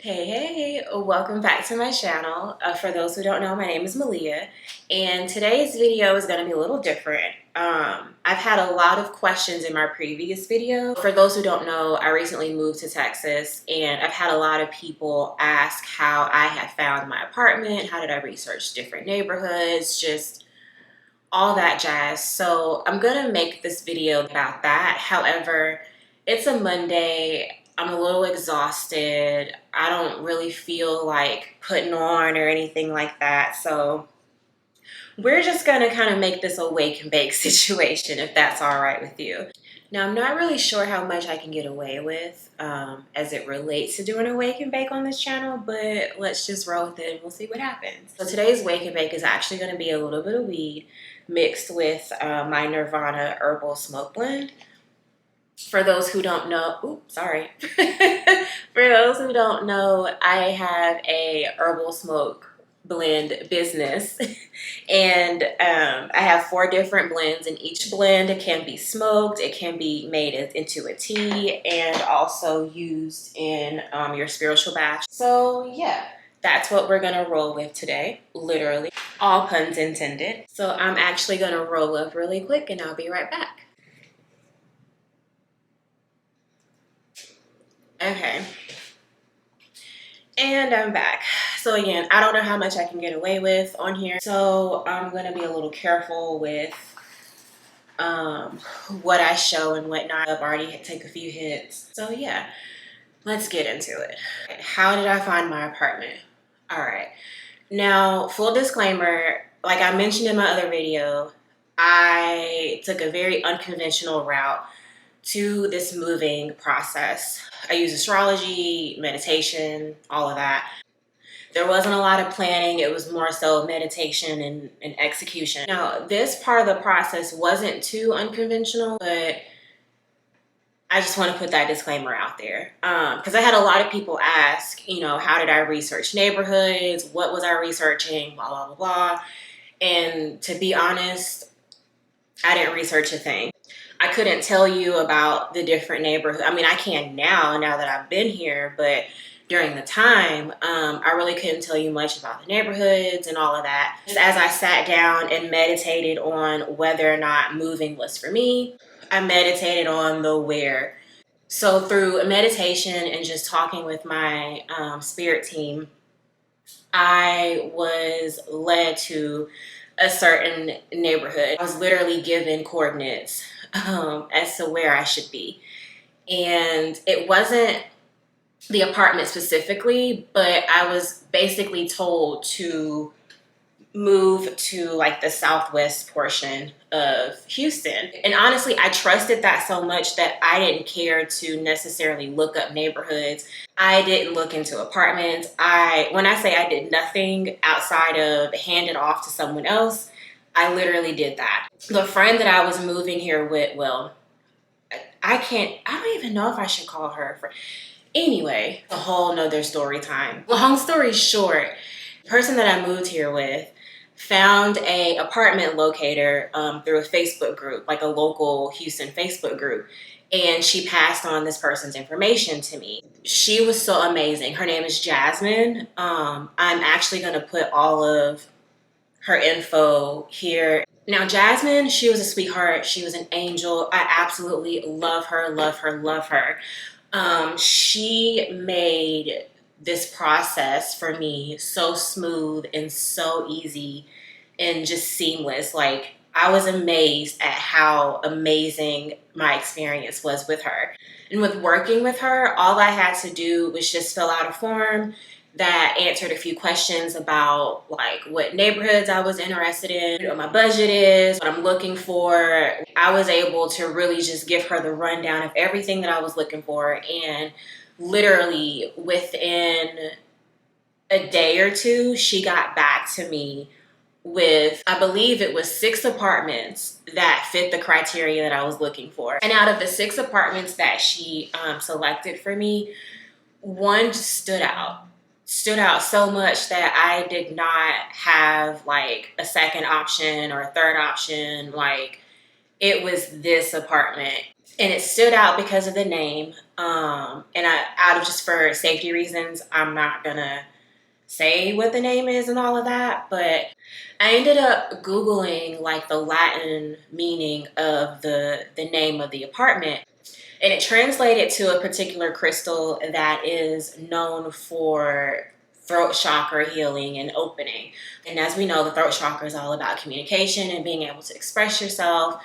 Hey, welcome back to my channel. For those who don't know, my name is Malia, and today's video is going to be a little different. I've had a lot of questions in my previous video. For those who don't know, I recently moved to Texas, and I've had a lot of people ask how I have found my apartment, how did I research different neighborhoods, just all that jazz. So I'm going to make this video about that. However, it's a Monday. I'm a little exhausted. I don't really feel like putting on or anything like that. So we're just gonna kind of make this a wake and bake situation, if that's all right with you. Now, I'm not really sure how much I can get away with as it relates to doing a wake and bake on this channel, but let's just roll with it and we'll see what happens. So today's wake and bake is actually gonna be a little bit of weed mixed with my Nirvana herbal smoke blend. For those who don't know, oops, sorry. For those who don't know, I have a herbal smoke blend business and I have 4 different blends, and each blend can be smoked, it can be made into a tea, and also used in your spiritual bath. So yeah, that's what we're gonna roll with today, literally, all puns intended. So I'm actually gonna roll up really quick and I'll be right back. Okay, and I'm back. So again, I don't know how much I can get away with on here, so I'm gonna be a little careful with what I show and whatnot. I've already take a few hits, so yeah, let's get into it. How did I find my apartment? All right, now full disclaimer, like I mentioned in my other video, I took a very unconventional route to this moving process. I use astrology, meditation, all of that. There wasn't a lot of planning. It was more so meditation and execution. Now, this part of the process wasn't too unconventional, but I just want to put that disclaimer out there. Because I had a lot of people ask, how did I research neighborhoods? What was I researching? Blah, blah, blah, blah. And to be honest, I didn't research a thing. I couldn't tell you about the different neighborhoods. I mean, I can now that I've been here, but during the time, I really couldn't tell you much about the neighborhoods and all of that. Just as I sat down and meditated on whether or not moving was for me, I meditated on the where. So through meditation and just talking with my spirit team, I was led to a certain neighborhood. I was literally given coordinates as to where I should be. And it wasn't the apartment specifically, but I was basically told to move to like the southwest portion of Houston. And honestly, I trusted that so much that I didn't care to necessarily look up neighborhoods. I didn't look into apartments. When I say I did nothing outside of hand it off to someone else, I literally did that. The friend that I was moving here with, well, I don't even know if I should call her a friend. Anyway, a whole nother story time. Long story short, the person that I moved here with found a apartment locator through a Facebook group, like a local Houston Facebook group. And she passed on this person's information to me. She was so amazing. Her name is Jasmyn. I'm actually going to put all of her info here. Now, Jasmyn, she was a sweetheart. She was an angel. I absolutely love her, love her, love her. She made this process for me so smooth and so easy and just seamless. Like, I was amazed at how amazing my experience was with her. And with working with her, all I had to do was just fill out a form that answered a few questions about like what neighborhoods I was interested in, what my budget is, what I'm looking for. I was able to really just give her the rundown of everything that I was looking for, and literally within a day or two, she got back to me with, I believe it was 6 apartments that fit the criteria that I was looking for. And out of the 6 apartments that she selected for me, one just stood out so much that I did not have like a second option or a third option. Like, it was this apartment, and it stood out because of the name. And out of just for safety reasons, I'm not gonna say what the name is and all of that, but I ended up Googling like the Latin meaning of the name of the apartment. And it translated to a particular crystal that is known for throat chakra healing and opening. And as we know, the throat chakra is all about communication and being able to express yourself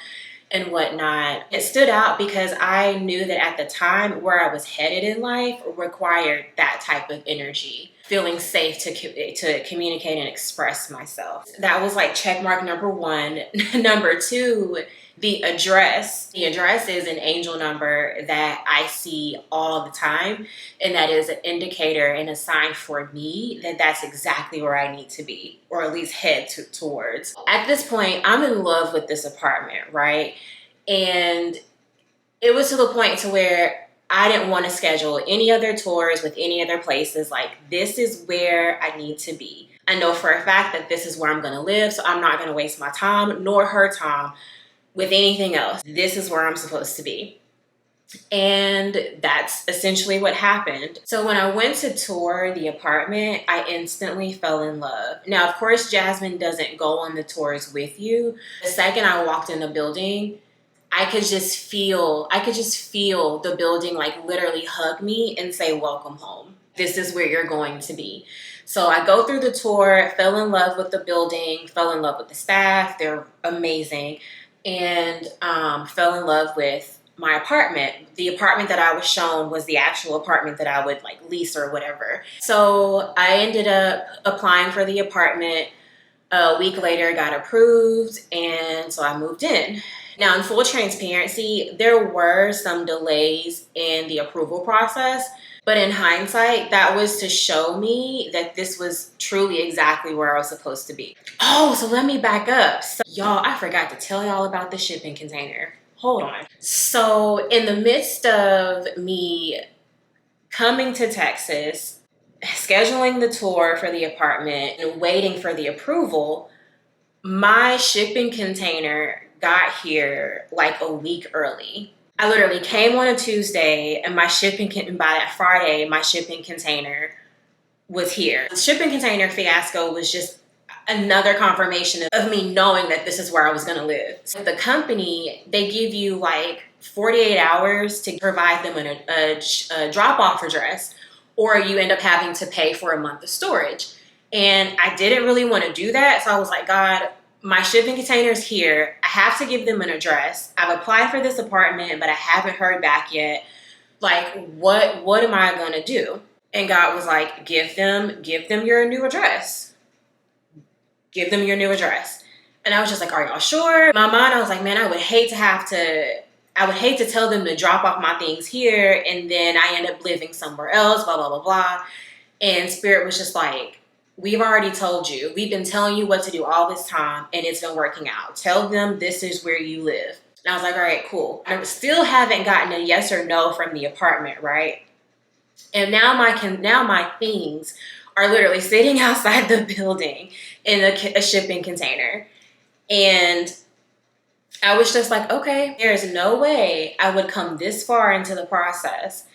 and whatnot. It stood out because I knew that at the time where I was headed in life required that type of energy, feeling safe to communicate and express myself. That was like check mark number one. Number two, the address. The address is an angel number that I see all the time, and that is an indicator and a sign for me that that's exactly where I need to be, or at least head towards. At this point, I'm in love with this apartment, right? And it was to the point to where I didn't want to schedule any other tours with any other places. Like, this is where I need to be. I know for a fact that this is where I'm going to live, so I'm not going to waste my time nor her time with anything else. This is where I'm supposed to be. And that's essentially what happened. So when I went to tour the apartment, I instantly fell in love. Now, of course, Jasmyn doesn't go on the tours with you. The second I walked in the building, I could just feel the building like literally hug me and say, welcome home. This is where you're going to be. So I go through the tour, fell in love with the building, fell in love with the staff. They're amazing. And fell in love with my apartment. The apartment that I was shown was the actual apartment that I would like lease or whatever. So I ended up applying for the apartment. A week later, got approved, and so I moved in. Now, in full transparency, there were some delays in the approval process, but in hindsight, that was to show me that this was truly exactly where I was supposed to be. Oh, so let me back up. So, y'all, I forgot to tell y'all about the shipping container. Hold on. So in the midst of me coming to Texas, scheduling the tour for the apartment, and waiting for the approval, my shipping container got here like a week early. I literally came on a Tuesday, and by that Friday, my shipping container was here. The shipping container fiasco was just another confirmation of me knowing that this is where I was going to live. So the company, they give you like 48 hours to provide them a drop-off address, or you end up having to pay for a month of storage. And I didn't really want to do that, so I was like, God, my shipping container's here. I have to give them an address. I've applied for this apartment, but I haven't heard back yet. Like, what am I gonna do? And God was like, give them your new address. Give them your new address. And I was just like, are y'all sure? In my mind, I was like, man, I would hate to tell them to drop off my things here, and then I end up living somewhere else, blah, blah, blah, blah. And Spirit was just like, we've already told you. We've been telling you what to do all this time, and it's been working out. Tell them this is where you live. And I was like, all right, cool. I still haven't gotten a yes or no from the apartment, right? And now my things are literally sitting outside the building in a shipping container. And I was just like, okay, there's no way I would come this far into the process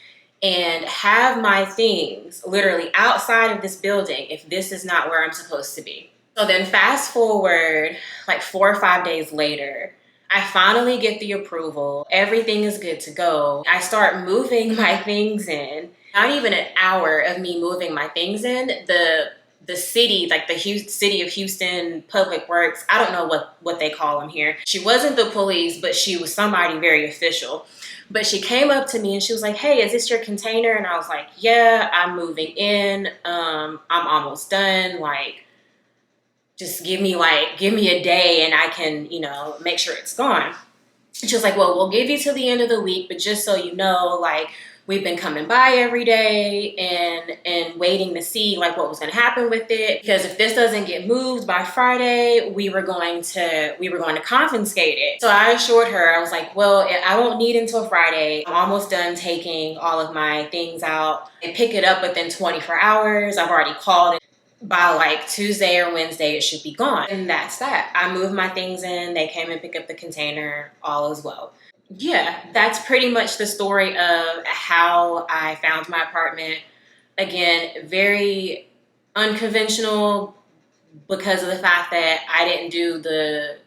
and have my things literally outside of this building if this is not where I'm supposed to be. So then fast forward like 4 or 5 days later, I finally get the approval. Everything is good to go. I start moving my things in. Not even an hour of me moving my things in, the city, like the city of Houston Public Works, I don't know what they call them here. She wasn't the police, but she was somebody very official. But she came up to me and she was like, hey, is this your container? And I was like, yeah, I'm moving in. I'm almost done. Like, just give me a day and I can, make sure it's gone. And she was like, well, we'll give you till the end of the week, but just so you know, like, we've been coming by every day and waiting to see like what was going to happen with it, because if this doesn't get moved by Friday, we were going to confiscate it. So I assured her, I was like, well, I won't need until Friday. I'm almost done taking all of my things out and pick it up within 24 hours. I've already called it. By like Tuesday or Wednesday, it should be gone. And that's that. I moved my things in. They came and picked up the container. All is well. yeah, that's pretty much the story of how I found my apartment. Again, very unconventional because of the fact that I didn't do the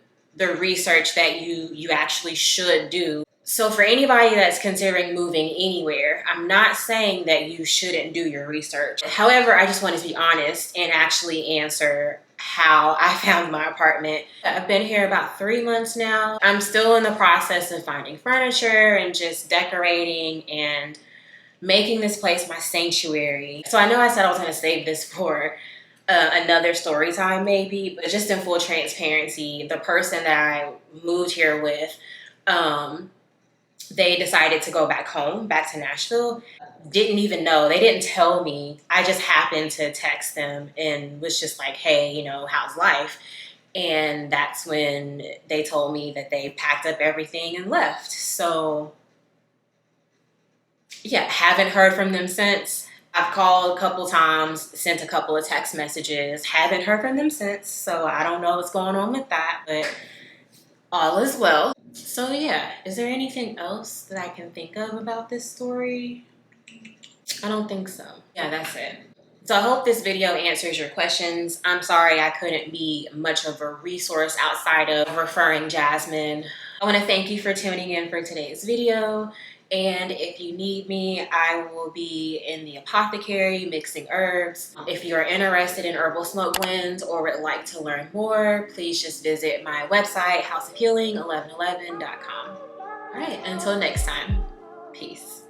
research that you actually should do. So for anybody that's considering moving anywhere, I'm not saying that you shouldn't do your research. However, I just wanted to be honest and actually answer how I found my apartment. I've been here about 3 months now. I'm still in the process of finding furniture and just decorating and making this place my sanctuary. So I know I said I was going to save this for another story time maybe, but just in full transparency, the person that I moved here with, they decided to go back home, back to Nashville. Didn't even know. They didn't tell me. I just happened to text them and was just like, hey, you know, how's life? And that's when they told me that they packed up everything and left. So yeah, haven't heard from them since. I've called a couple times, sent a couple of text messages, haven't heard from them since. So I don't know what's going on with that, but all is well. So yeah, is there anything else that I can think of about this story? I don't think so. Yeah, that's it. So I hope this video answers your questions. I'm sorry I couldn't be much of a resource outside of referring Jasmyn. I want to thank you for tuning in for today's video. And if you need me, I will be in the apothecary mixing herbs. If you're interested in herbal smoke blends or would like to learn more, please just visit my website, houseofhealing1111.com. All right, until next time, peace.